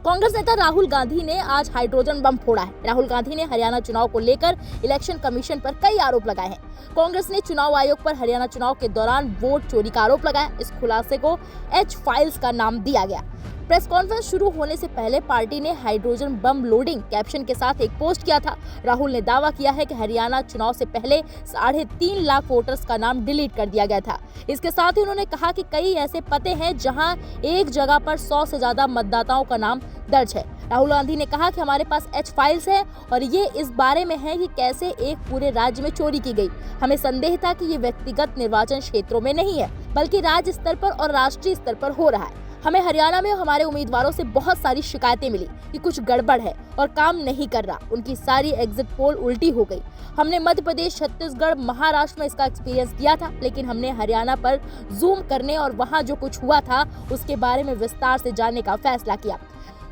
कांग्रेस नेता राहुल गांधी ने आज हाइड्रोजन बम फोड़ा है। राहुल गांधी ने हरियाणा चुनाव को लेकर इलेक्शन कमीशन पर कई आरोप लगाए हैं। कांग्रेस ने चुनाव आयोग पर हरियाणा चुनाव के दौरान वोट चोरी का आरोप लगाया। इस खुलासे को एच फाइल्स का नाम दिया गया। प्रेस कॉन्फ्रेंस शुरू होने से पहले पार्टी ने हाइड्रोजन बम लोडिंग कैप्शन के साथ एक पोस्ट किया था। राहुल ने दावा किया है कि हरियाणा चुनाव से पहले 3.5 लाख वोटर्स का नाम डिलीट कर दिया गया था। इसके साथ ही उन्होंने कहा कि कई ऐसे पते हैं जहां एक जगह पर 100 से ज्यादा मतदाताओं का नाम दर्ज है। राहुल गांधी ने कहा कि हमारे पास एच फाइल्स है और ये इस बारे में है कि कैसे एक पूरे राज्य में चोरी की गई। हमें संदेह था कि ये व्यक्तिगत निर्वाचन क्षेत्रों में नहीं है बल्कि राज्य स्तर पर और राष्ट्रीय स्तर पर हो रहा है। हमें हरियाणा में हमारे उम्मीदवारों से बहुत सारी शिकायतें मिली कि कुछ गड़बड़ है और काम नहीं कर रहा। उनकी सारी एग्जिट पोल उल्टी हो गई। हमने मध्य प्रदेश, छत्तीसगढ़, महाराष्ट्र में इसका एक्सपीरियंस किया था, लेकिन हमने हरियाणा पर जूम करने और वहां जो कुछ हुआ था उसके बारे में विस्तार से जानने का फैसला किया।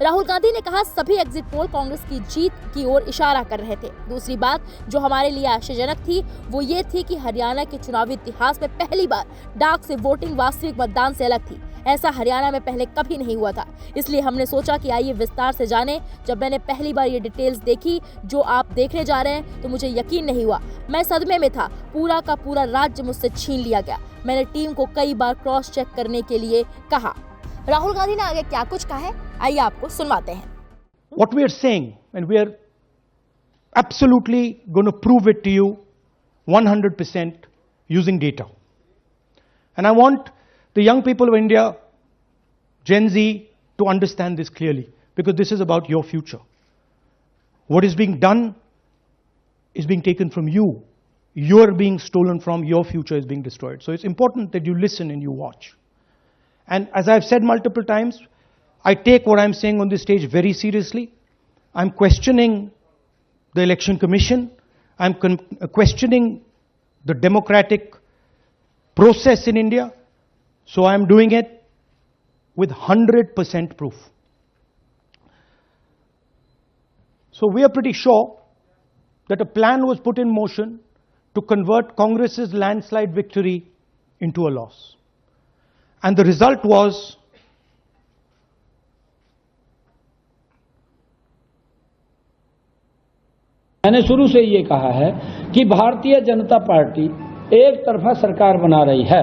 राहुल गांधी ने कहा सभी एग्जिट पोल कांग्रेस की जीत की ओर इशारा कर रहे थे। दूसरी बात जो हमारे लिए आश्चर्यजनक थी वो ये थी कि हरियाणा के चुनावी इतिहास में पहली बार डाक से वोटिंग वास्तविक मतदान से अलग थी। ऐसा हरियाणा में पहले कभी नहीं हुआ था। इसलिए हमने सोचा कि आइए विस्तार से जानें। जब मैंने पहली बार ये डिटेल्स देखी जो आप देखने जा रहे हैं तो मुझे यकीन नहीं हुआ। मैं सदमे में था। पूरा का पूरा राज्य मुझसे छीन लिया गया। मैंने टीम को कई बार क्रॉस चेक करने के लिए कहा। राहुल गांधी ने आगे क्या कुछ कहा है आइए आपको सुनवाते हैं। What we are saying, and we are absolutely going to prove it to you 100% using data. And I want the young people of India, Gen Z, to understand this clearly, because this is about your future. What is being done is being taken from you. You're being stolen from, your future is being destroyed. So it's important that you listen and you watch. And as I've said multiple times, I take what I'm saying on this stage very seriously. I'm questioning the Election Commission. I'm questioning the democratic process in India. So I'm doing it with 100% proof. So we are pretty sure that a plan was put in motion to convert Congress's landslide victory into a loss. And the result was मैंने शुरू से ये कहा है कि Bharatiya Janata party एक तरफा सरकार बना रही है।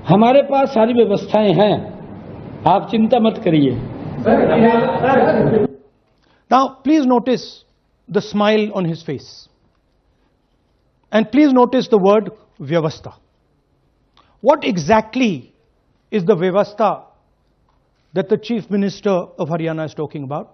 हमारे पास सारी व्यवस्थाएं हैं, आप चिंता मत करिए। Now please notice the smile on his face. And please notice the word vyavastha. What exactly is the vyavastha that the Chief Minister of Haryana is talking about?